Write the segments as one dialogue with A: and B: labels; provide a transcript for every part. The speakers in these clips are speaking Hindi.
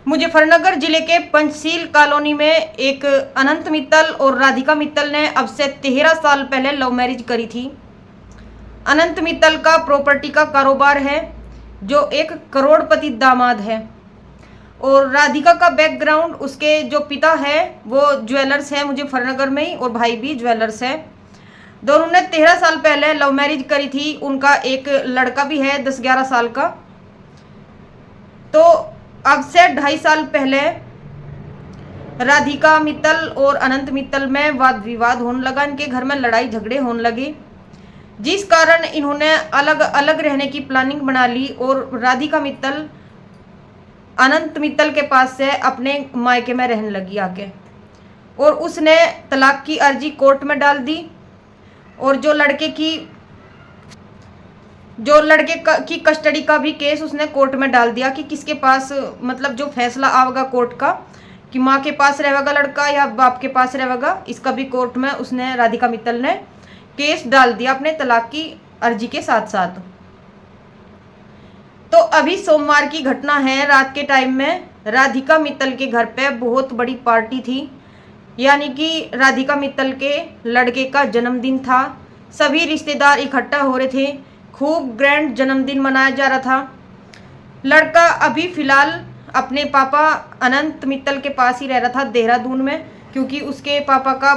A: मुजफ्फरनगर जिले के पंचशील कॉलोनी में एक अनंत मित्तल और राधिका मित्तल ने अब से 13 साल पहले लव मैरिज करी थी। अनंत मित्तल का प्रॉपर्टी का कारोबार है, जो एक करोड़पति दामाद है। और राधिका का बैकग्राउंड, उसके जो पिता है वो ज्वेलर्स है मुजफ्फरनगर में ही, और भाई भी ज्वेलर्स है। दोनों ने 13 साल पहले लव मैरिज करी थी। उनका एक लड़का भी है 10-11 साल का। तो अब से 2.5 साल पहले राधिका मित्तल और अनंत मित्तल में वाद विवाद होने लगा, इनके घर में लड़ाई झगड़े होने लगे, जिस कारण इन्होंने अलग अलग रहने की प्लानिंग बना ली। और राधिका मित्तल अनंत मित्तल के पास से अपने मायके में रहने लगी आके, और उसने तलाक की अर्जी कोर्ट में डाल दी। और जो लड़के की कस्टडी का भी केस उसने कोर्ट में डाल दिया कि किसके पास, मतलब जो फैसला आवेगा कोर्ट का कि माँ के पास रहेगा लड़का या बाप के पास रहेगा, इसका भी कोर्ट में उसने राधिका मित्तल ने केस डाल दिया अपने तलाक की अर्जी के साथ साथ। तो अभी सोमवार की घटना है, रात के टाइम में राधिका मित्तल के घर पे बहुत बड़ी पार्टी थी, यानी कि राधिका मित्तल के लड़के का जन्मदिन था। सभी रिश्तेदार इकट्ठा हो रहे थे, खूब ग्रैंड जन्मदिन मनाया जा रहा था। लड़का अभी फिलहाल अपने पापा अनंत मित्तल के पास ही रह रहा था देहरादून में, क्योंकि उसके पापा का,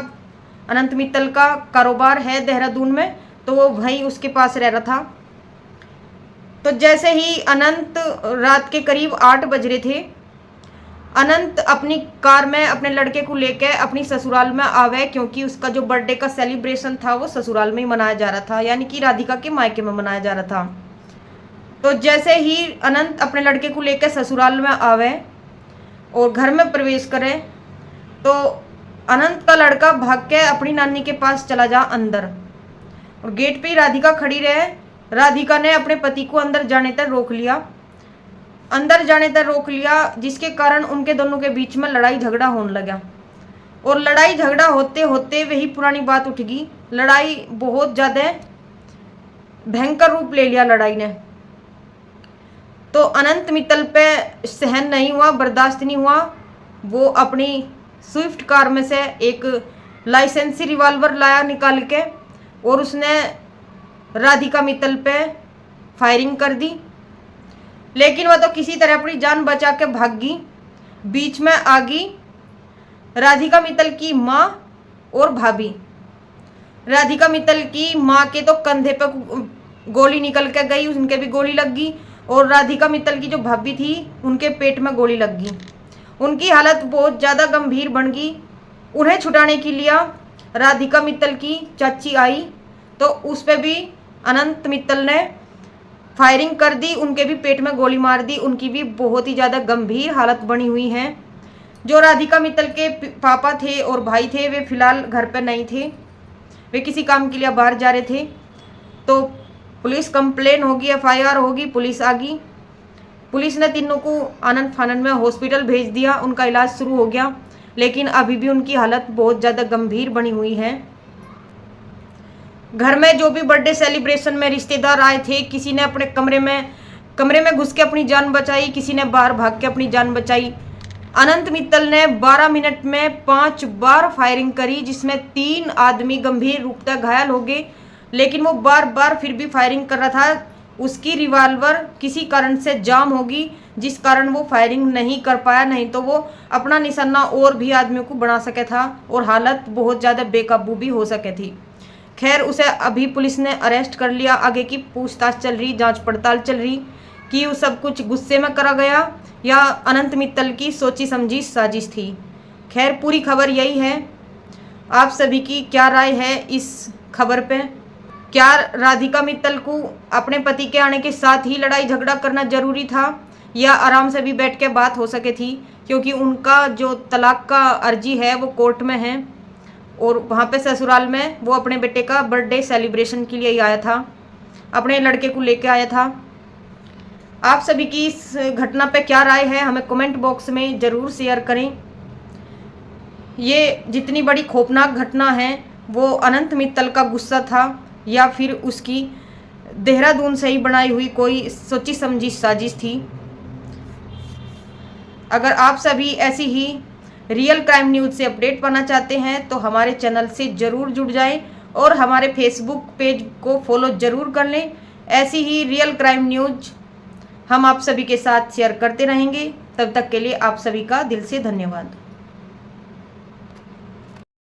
A: अनंत मित्तल का कारोबार है देहरादून में, तो वो वहीं उसके पास रह रहा था। तो जैसे ही अनंत रात के करीब 8 बज रहे थे, अनंत अपनी कार में अपने लड़के को लेकर अपनी ससुराल में आवे, क्योंकि उसका जो बर्थडे का सेलिब्रेशन था वो ससुराल में ही मनाया जा रहा था, यानी कि राधिका के मायके में मनाया जा रहा था। तो जैसे ही अनंत अपने लड़के को लेकर ससुराल में आवे और घर में प्रवेश करे, तो अनंत का लड़का भाग के अपनी नानी के पास चला जा अंदर, और गेट पे ही राधिका खड़ी रहे। राधिका ने अपने पति को अंदर जाने तक रोक लिया, जिसके कारण उनके दोनों के बीच में लड़ाई झगड़ा होने लगा। और लड़ाई झगड़ा होते होते वही पुरानी बात उठ गई। लड़ाई बहुत ज़्यादा भयंकर रूप ले लिया लड़ाई ने। तो अनंत मित्तल पे सहन नहीं हुआ, बर्दाश्त नहीं हुआ। वो अपनी स्विफ्ट कार में से एक लाइसेंसी रिवॉल्वर लाया निकाल के, और उसने राधिका मित्तल पे फायरिंग कर दी। लेकिन वह तो किसी तरह अपनी जान बचा के भाग गई। बीच में आ गई राधिका मित्तल की माँ और भाभी। राधिका मित्तल की माँ के तो कंधे पे गोली निकल के गई, उनके भी गोली लग गई। और राधिका मित्तल की जो भाभी थी, उनके पेट में गोली लग गई। उनकी हालत बहुत ज़्यादा गंभीर बन गई। उन्हें छुड़ाने के लिए राधिका मित्तल की चाची आई, तो उस पर भी अनंत मित्तल ने फायरिंग कर दी, उनके भी पेट में गोली मार दी। उनकी भी बहुत ही ज़्यादा गंभीर हालत बनी हुई है। जो राधिका मित्तल के पापा थे और भाई थे, वे फिलहाल घर पर नहीं थे, वे किसी काम के लिए बाहर जा रहे थे। तो पुलिस कंप्लेन होगी, FIR होगी, पुलिस आ गई। पुलिस ने तीनों को आनंद फानंद में हॉस्पिटल भेज दिया, उनका इलाज शुरू हो गया। लेकिन अभी भी उनकी हालत बहुत ज़्यादा गंभीर बनी हुई है। घर में जो भी बर्थडे सेलिब्रेशन में रिश्तेदार आए थे, किसी ने अपने कमरे में घुस के अपनी जान बचाई, किसी ने बाहर भाग के अपनी जान बचाई। अनंत मित्तल ने 12 मिनट में 5 बार फायरिंग करी, जिसमें 3 आदमी गंभीर रूप से घायल हो गए। लेकिन वो बार बार फिर भी फायरिंग कर रहा था। उसकी रिवॉल्वर किसी कारण से जाम होगी, जिस कारण वो फायरिंग नहीं कर पाया, नहीं तो वो अपना निशाना और भी आदमियों को बना सके था, और हालत बहुत ज़्यादा बेकाबू भी हो सके थी। खैर, उसे अभी पुलिस ने अरेस्ट कर लिया। आगे की पूछताछ चल रही, जांच पड़ताल चल रही कि वो सब कुछ गुस्से में करा गया या अनंत मित्तल की सोची समझी साजिश थी। खैर, पूरी खबर यही है। आप सभी की क्या राय है इस खबर पे? क्या राधिका मित्तल को अपने पति के आने के साथ ही लड़ाई झगड़ा करना जरूरी था, या आराम से भी बैठ के बात हो सके थी? क्योंकि उनका जो तलाक का अर्जी है वो कोर्ट में है, और वहाँ पे ससुराल में वो अपने बेटे का बर्थडे सेलिब्रेशन के लिए ही आया था, अपने लड़के को लेके आया था। आप सभी की इस घटना पे क्या राय है, हमें कमेंट बॉक्स में ज़रूर शेयर करें। ये जितनी बड़ी खौफनाक घटना है, वो अनंत मित्तल का गुस्सा था, या फिर उसकी देहरादून से ही बनाई हुई कोई सोची समझी साजिश थी? अगर आप सभी ऐसी ही रियल क्राइम न्यूज़ से अपडेट पाना चाहते हैं तो हमारे चैनल से ज़रूर जुड़ जाएं और हमारे फेसबुक पेज को फॉलो ज़रूर कर लें। ऐसी ही रियल क्राइम न्यूज़ हम आप सभी के साथ शेयर करते रहेंगे। तब तक के लिए आप सभी का दिल से धन्यवाद।